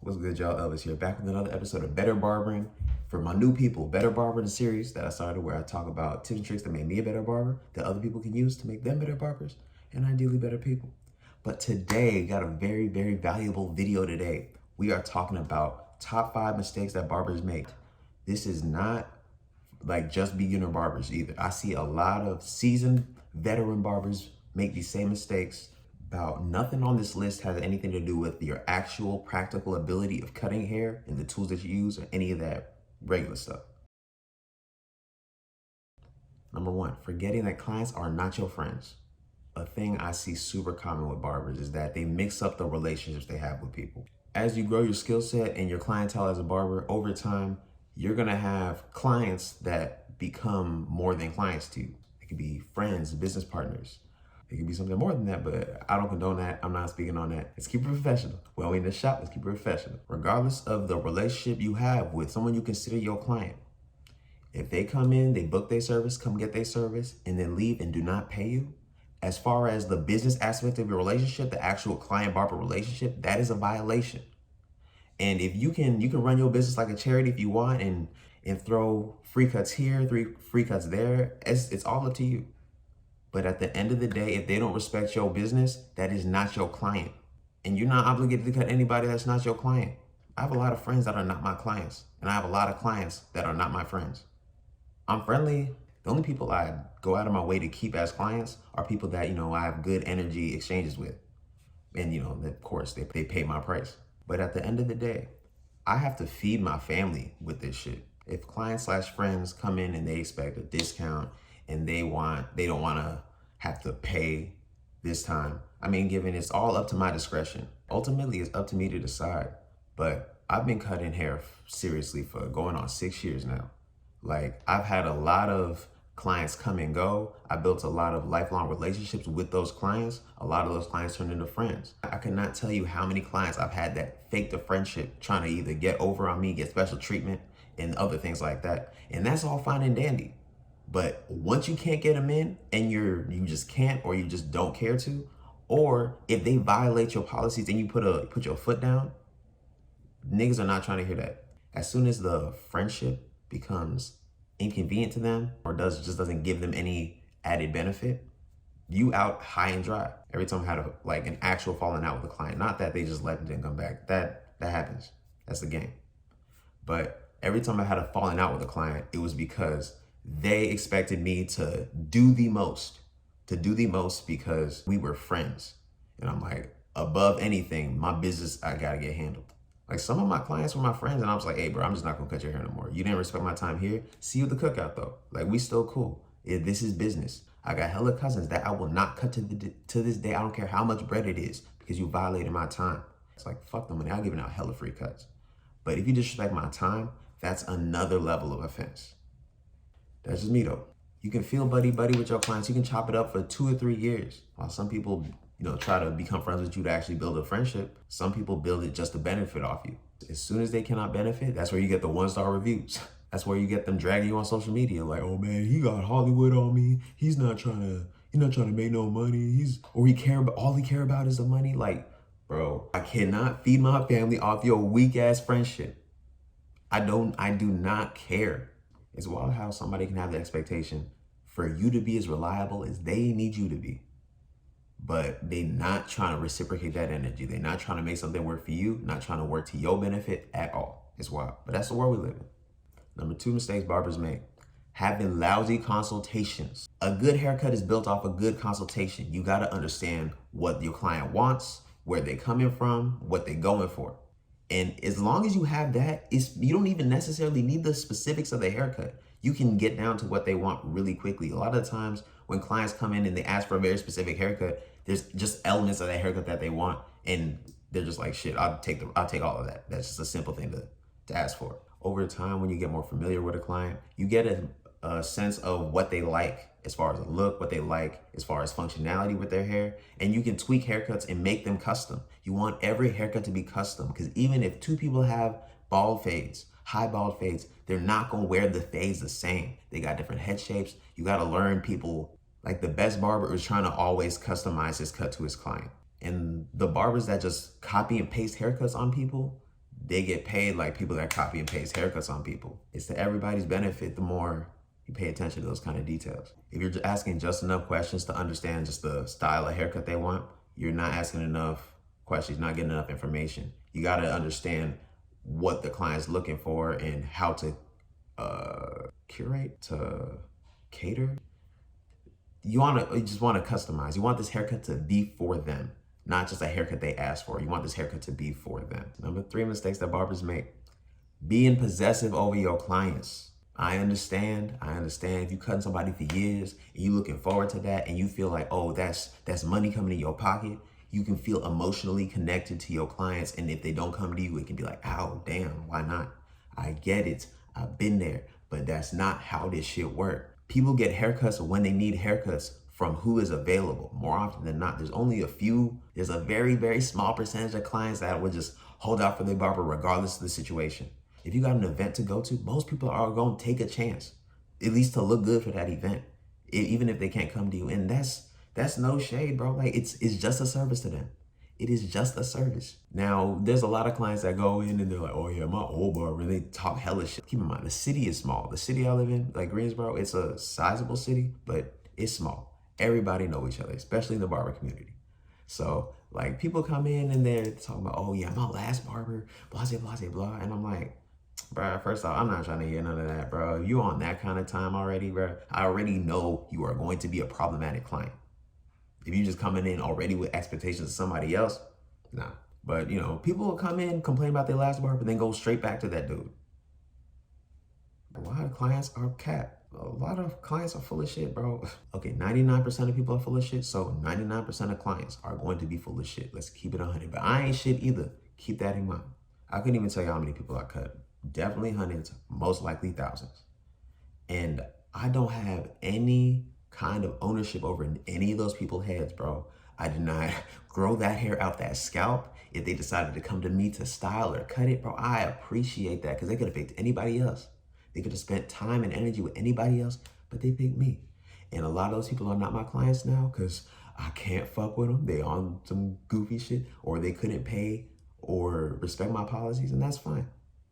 What's good, y'all? Elvis here, back with another episode of Better Barbering. For my new people, Better Barbering, the series that I started where I talk about tips and tricks that made me a better barber that other people can use to make them better barbers and ideally better people. But today, got a very, very valuable video today. We are talking about top 5 mistakes that barbers make. This is not like just beginner barbers either. I see a lot of seasoned veteran barbers make these same mistakes. About nothing on this list has anything to do with your actual practical ability of cutting hair and the tools that you use or any of that regular stuff. Number 1, forgetting that clients are not your friends. A thing I see super common with barbers is that they mix up the relationships they have with people. As you grow your skill set and your clientele as a barber, over time, you're gonna have clients that become more than clients to you. It could be friends, business partners. It could be something more than that, but I don't condone that. I'm not speaking on that. Let's keep it professional. Well, in this shop, let's keep it professional. Regardless of the relationship you have with someone you consider your client, if they come in, they book their service, come get their service, and then leave and do not pay you, as far as the business aspect of your relationship, the actual client-barber relationship, that is a violation. And if you can run your business like a charity if you want and throw free cuts here, free cuts there, it's all up to you. But at the end of the day, if they don't respect your business, that is not your client. And you're not obligated to cut anybody that's not your client. I have a lot of friends that are not my clients. And I have a lot of clients that are not my friends. I'm friendly. The only people I go out of my way to keep as clients are people that, I have good energy exchanges with. And, of course, they pay my price. But at the end of the day, I have to feed my family with this shit. If clients/friends come in and they expect a discount and they don't want to have to pay this time, given it's all up to my discretion. Ultimately, it's up to me to decide. But I've been cutting hair seriously for going on 6 years now. Like, I've had a lot of clients come and go. I built a lot of lifelong relationships with those clients. A lot of those clients turned into friends. I cannot tell you how many clients I've had that faked a friendship, trying to either get over on me, get special treatment, and other things like that. And that's all fine and dandy. But once you can't get them in and you just can't, or you just don't care to, or if they violate your policies and you put your foot down, niggas are not trying to hear that. As soon as the friendship becomes inconvenient to them or just doesn't give them any added benefit, you out high and dry. Every time I had an actual falling out with a client, not that they just left and didn't come back. That happens. That's the game. But every time I had a falling out with a client, it was because they expected me to do the most because we were friends. And I'm like, above anything, my business, I gotta get handled. Like, some of my clients were my friends and I was like, hey bro, I'm just not gonna cut your hair no more. You didn't respect my time here. See you at the cookout though. Like, we still cool. This is business. I got hella cousins that I will not cut to this day. I don't care how much bread it is because you violated my time. It's like, fuck the money. I'm giving out hella free cuts. But if you disrespect my time, that's another level of offense. That's just me though. You can feel buddy-buddy with your clients. You can chop it up for 2 or 3 years. While some people, try to become friends with you to actually build a friendship, some people build it just to benefit off you. As soon as they cannot benefit, that's where you get the 1-star reviews. That's where you get them dragging you on social media. Like, oh man, he got Hollywood on me. He's not trying to make no money. All he care about is the money. Like, bro, I cannot feed my family off your weak ass friendship. I do not care. It's wild how somebody can have the expectation for you to be as reliable as they need you to be. But they're not trying to reciprocate that energy. They're not trying to make something work for you, not trying to work to your benefit at all. It's wild, but that's the world we live in. Number 2 mistakes barbers make: having lousy consultations. A good haircut is built off a good consultation. You gotta understand what your client wants, where they're coming from, what they're going for. And as long as you have that, you don't even necessarily need the specifics of the haircut. You can get down to what they want really quickly. A lot of times when clients come in and they ask for a very specific haircut, there's just elements of that haircut that they want. And they're just like, shit, I'll take all of that. That's just a simple thing to ask for. Over time, when you get more familiar with a client, you get a sense of what they like as far as the look, what they like as far as functionality with their hair, and you can tweak haircuts and make them custom. You want every haircut to be custom, because even if 2 people have bald fades, high bald fades, they're not gonna wear the fades the same. They got different head shapes. You gotta learn people. Like, the best barber is trying to always customize his cut to his client. And the barbers that just copy and paste haircuts on people, they get paid like people that copy and paste haircuts on people. It's to everybody's benefit the more you pay attention to those kind of details. If you're asking just enough questions to understand just the style of haircut they want, you're not asking enough questions, you're not getting enough information. You gotta understand what the client's looking for and how to curate, to cater. You just wanna customize. You want this haircut to be for them, not just a haircut they asked for. You want this haircut to be for them. Number 3 mistakes that barbers make: being possessive over your clients. I understand if you cutting somebody for years and you looking forward to that and you feel like, oh, that's money coming in your pocket. You can feel emotionally connected to your clients, and if they don't come to you, it can be like, ow, damn, why not? I get it, I've been there, but that's not how this shit works. People get haircuts when they need haircuts from who is available. More often than not, there's a very, very small percentage of clients that would just hold out for their barber regardless of the situation. If you got an event to go to, most people are going to take a chance, at least to look good for that event, even if they can't come to you. And that's no shade, bro. Like, it's just a service to them. It is just a service. Now, there's a lot of clients that go in and they're like, oh yeah, my old barber, and they talk hella shit. Keep in mind, the city is small. The city I live in, like Greensboro, it's a sizable city, but it's small. Everybody know each other, especially in the barber community. So, like, people come in and they're talking about, oh yeah, my last barber, blah, blah, blah, blah. And I'm like, bro, first off, I'm not trying to hear none of that, bro. You on that kind of time already, bro. I already know you are going to be a problematic client. If you just coming in already with expectations of somebody else, nah. But, you know, people will come in, complain about their last barber, then go straight back to that dude. A lot of clients are cat. A lot of clients are full of shit, bro. Okay, 99% of people are full of shit, so 99% of clients are going to be full of shit. Let's keep it 100. But I ain't shit either. Keep that in mind. I couldn't even tell you how many people I cut. Definitely hundreds, most likely thousands. And I don't have any kind of ownership over any of those people's heads, bro. I did not grow that hair out that scalp. If they decided to come to me to style or cut it, bro, I appreciate that, because they could have picked anybody else. They could have spent time and energy with anybody else, but they picked me. And a lot of those people are not my clients now because I can't fuck with them. They on some goofy shit, or they couldn't pay or respect my policies, and that's fine.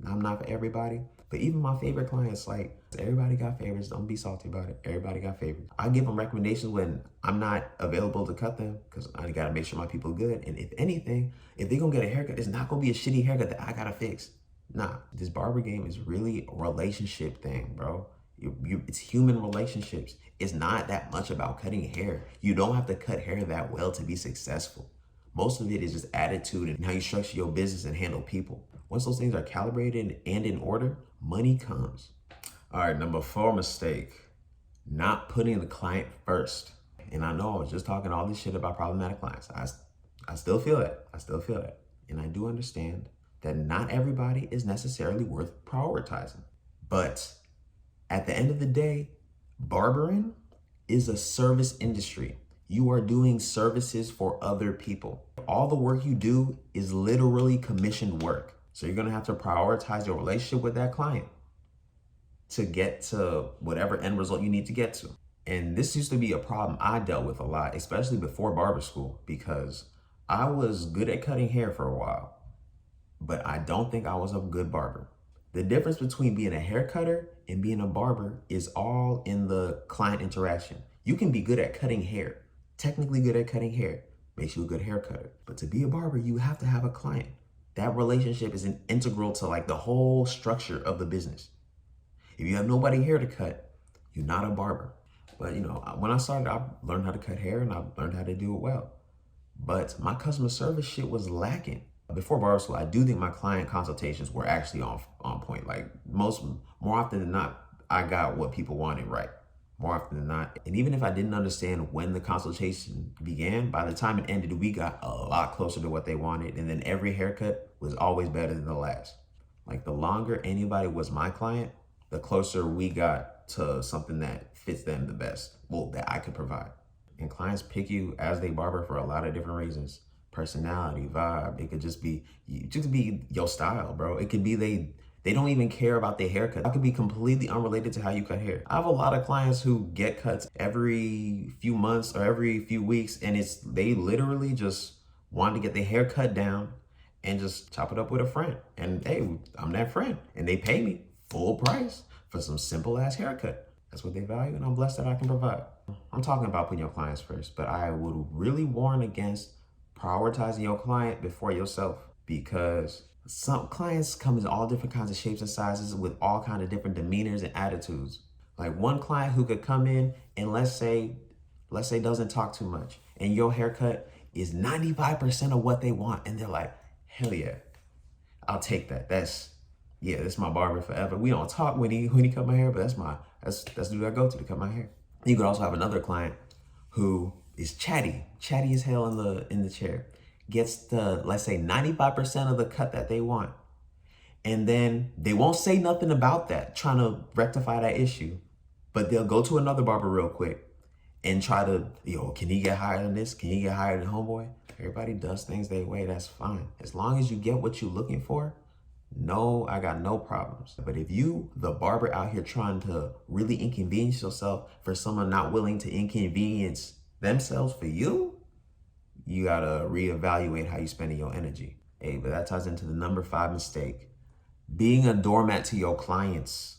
I'm not for everybody, but even my favorite clients, like, everybody got favorites. Don't be salty about it. Everybody got favorites. I give them recommendations when I'm not available to cut them, because I gotta make sure my people are good. And if anything, if they gonna get a haircut, it's not gonna be a shitty haircut that I gotta fix. Nah, this barber game is really a relationship thing, bro. It's human relationships. It's not that much about cutting hair. You don't have to cut hair that well to be successful. Most of it is just attitude and how you structure your business and handle people. Once those things are calibrated and in order, money comes. All right, number 4 mistake, not putting the client first. And I know I was just talking all this shit about problematic clients. I still feel that. And I do understand that not everybody is necessarily worth prioritizing. But at the end of the day, barbering is a service industry. You are doing services for other people. All the work you do is literally commissioned work. So you're gonna have to prioritize your relationship with that client to get to whatever end result you need to get to. And this used to be a problem I dealt with a lot, especially before barber school, because I was good at cutting hair for a while, but I don't think I was a good barber. The difference between being a hair cutter and being a barber is all in the client interaction. You can be good at cutting hair, technically good at cutting hair, makes you a good hair cutter. But to be a barber, you have to have a client. That relationship is integral to like the whole structure of the business. If you have nobody here to cut, you're not a barber. But you know, when I started, I learned how to cut hair and I learned how to do it well. But my customer service shit was lacking. Before barber school, I do think my client consultations were actually on point. Like more often than not, I got what people wanted right. More often than not. And even if I didn't understand when the consultation began, by the time it ended, we got a lot closer to what they wanted. And then every haircut was always better than the last. Like, the longer anybody was my client, the closer we got to something that fits them the best, well, that I could provide. And clients pick you as they barber for a lot of different reasons. Personality, vibe. It could just be your style, bro. It could be they don't even care about their haircut. It could be completely unrelated to how you cut hair. I have a lot of clients who get cuts every few months or every few weeks, and they literally just want to get their hair cut down and just chop it up with a friend. And hey, I'm that friend. And they pay me full price for some simple ass haircut. That's what they value, and I'm blessed that I can provide. I'm talking about putting your clients first, but I would really warn against prioritizing your client before yourself, because some clients come in all different kinds of shapes and sizes with all kinds of different demeanors and attitudes. Like one client who could come in and let's say doesn't talk too much, and your haircut is 95% of what they want, and they're like, hell yeah, I'll take that. That's my barber forever. We don't talk when he cut my hair, but that's the dude I go to cut my hair. You could also have another client who is chatty as hell in the chair, gets the, let's say, 95% of the cut that they want, and then they won't say nothing about that, trying to rectify that issue, but they'll go to another barber real quick and try to, can he get higher than this? Can he get higher than homeboy? Everybody does things their way. That's fine. As long as you get what you're looking for, no, I got no problems. But if you, the barber out here trying to really inconvenience yourself for someone not willing to inconvenience themselves for you, you gotta reevaluate how you spending your energy. Hey, but that ties into the number 5 mistake. Being a doormat to your clients,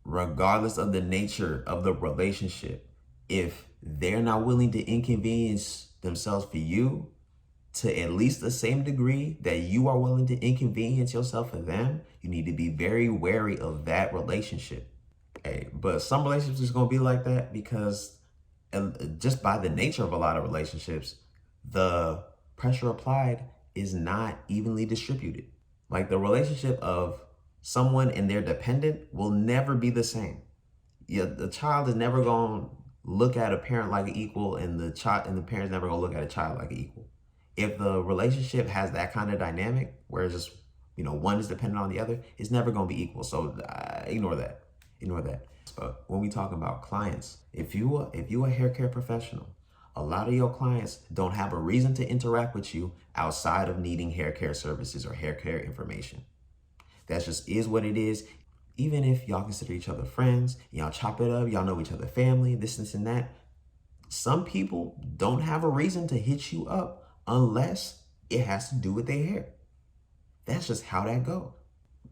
regardless of the nature of the relationship. If they're not willing to inconvenience themselves for you to at least the same degree that you are willing to inconvenience yourself for them, you need to be very wary of that relationship. Hey, but some relationships is gonna be like that because just by the nature of a lot of relationships, the pressure applied is not evenly distributed. Like the relationship of someone and their dependent will never be the same. The child is never gonna look at a parent like an equal, and the parent's never gonna look at a child like an equal. If the relationship has that kind of dynamic, where it's just, one is dependent on the other, it's never gonna be equal. So ignore that. But when we talk about clients, if you a hair care professional, a lot of your clients don't have a reason to interact with you outside of needing hair care services or hair care information. That just is what it is. Even if y'all consider each other friends, y'all chop it up, y'all know each other family, this and that, some people don't have a reason to hit you up unless it has to do with their hair. That's just how that goes.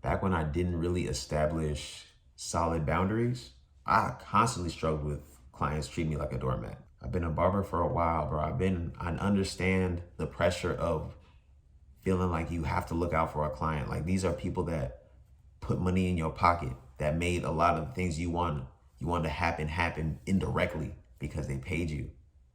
Back when I didn't really establish solid boundaries, I constantly struggled with clients treating me like a doormat. I've been a barber for a while, bro. I understand the pressure of feeling like you have to look out for a client. Like these are people that put money in your pocket, that made a lot of the things you want to happen indirectly because they paid you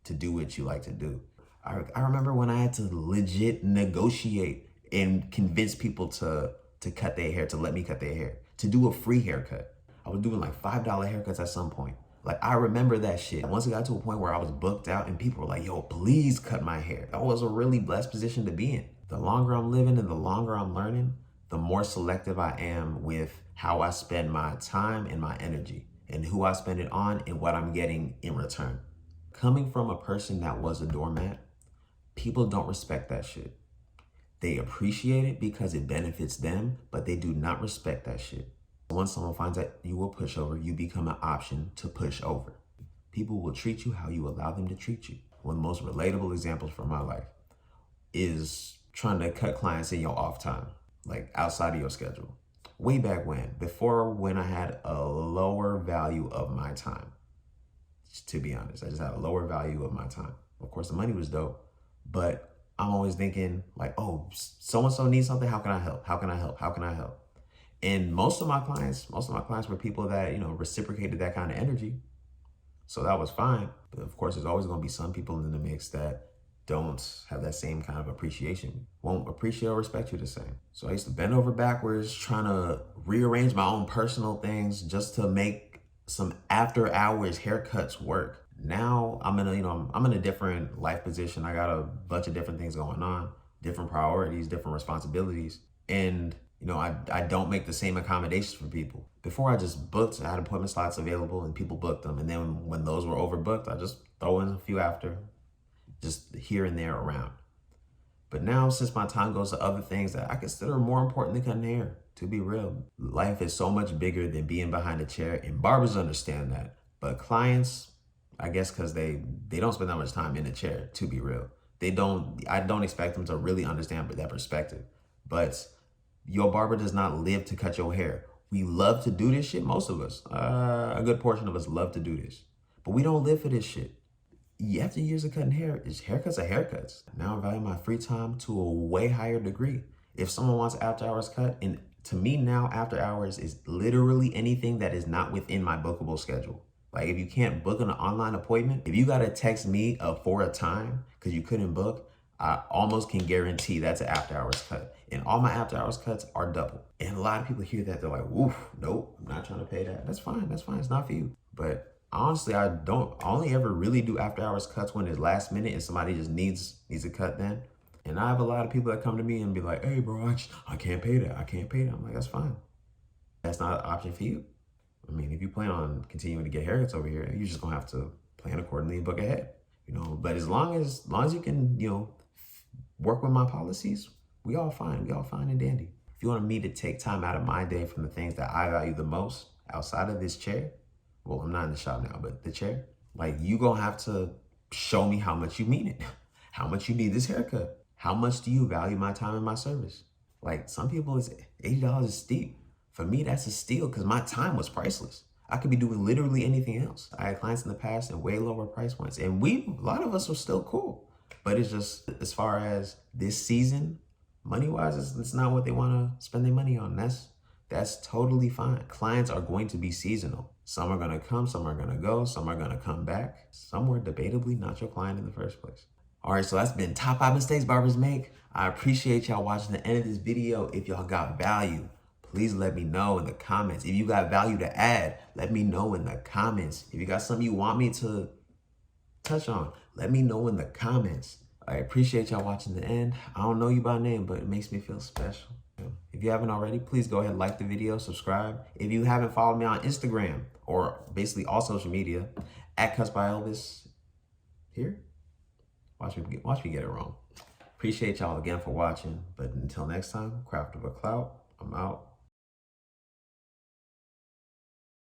to do what you like to do. I remember when I had to legit negotiate and convince people to cut their hair, to let me cut their hair, to do a free haircut. I was doing like $5 haircuts at some point. Like I remember that shit. Once it got to a point where I was booked out and people were like, yo, please cut my hair. That was a really blessed position to be in. The longer I'm living and the longer I'm learning, the more selective I am with how I spend my time and my energy, and who I spend it on and what I'm getting in return. Coming from a person that was a doormat, people don't respect that shit. They appreciate it because it benefits them, but they do not respect that shit. Once someone finds that you a pushover, you become an option to push over. People will treat you how you allow them to treat you. One of the most relatable examples from my life is trying to cut clients in your off time, like outside of your schedule. Way back when I had a lower value of my time. To be honest, I just had a lower value of my time. Of course, the money was dope, but I'm always thinking like, oh, so-and-so needs something. How can I help? How can I help? How can I help? And most of my clients were people that, reciprocated that kind of energy. So that was fine. But of course, there's always going to be some people in the mix that don't have that same kind of appreciation, won't appreciate or respect you the same. So I used to bend over backwards trying to rearrange my own personal things just to make some after hours haircuts work. Now I'm in a different life position. I got a bunch of different things going on, different priorities, different responsibilities. And I don't make the same accommodations for people. Before I just booked, I had appointment slots available and people booked them. And then when those were overbooked, I just throw in a few after, just here and there around. But now, since my time goes to other things that I consider more important than cutting hair, to be real, life is so much bigger than being behind a chair, and barbers understand that. But clients, I guess because they don't spend that much time in a chair, to be real. I don't expect them to really understand that perspective. But your barber does not live to cut your hair. We love to do this shit, most of us. A good portion of us love to do this. But we don't live for this shit. After years of cutting hair, haircuts are haircuts. Now I value my free time to a way higher degree. If someone wants after hours cut, and to me now, after hours is literally anything that is not within my bookable schedule. Like if you can't book an online appointment, if you gotta text me for a time because you couldn't book, I almost can guarantee that's an after hours cut. And all my after hours cuts are double. And a lot of people hear that, they're like, woof, nope, I'm not trying to pay that. That's fine, it's not for you. But honestly, I only ever really do after hours cuts when it's last minute and somebody just needs a cut then. And I have a lot of people that come to me and be like, hey bro, I can't pay that, I can't pay that. I'm like, that's fine. That's not an option for you. I mean, if you plan on continuing to get haircuts over here, you're just gonna have to plan accordingly and book ahead, you know. But as long as you can, you know, work with my policies, we all fine and dandy. If you want me to take time out of my day from the things that I value the most outside of this chair, well, I'm not in the shop now, but the chair, like you gonna have to show me how much you mean it, how much you need this haircut, how much do you value my time and my service? Like some people, it's $80 is steep. For me, that's a steal because my time was priceless. I could be doing literally anything else. I had clients in the past and way lower price points. And a lot of us were still cool. But it's just, as far as this season, money-wise, it's not what they want to spend their money on. That's totally fine. Clients are going to be seasonal. Some are going to come, some are going to go, some are going to come back. Some were debatably not your client in the first place. All right, so that's been Top 5 Mistakes Barbers Make. I appreciate y'all watching the end of this video. If y'all got value, please let me know in the comments. If you got value to add, let me know in the comments. If you got something you want me to touch on, let me know in the comments. I appreciate y'all watching the end. I don't know you by name, but it makes me feel special. If you haven't already, please go ahead and like the video, subscribe. If you haven't followed me on Instagram or basically all social media, @CutsByElvis here. Watch me get it wrong. Appreciate y'all again for watching. But until next time, Craft of a Clout, I'm out.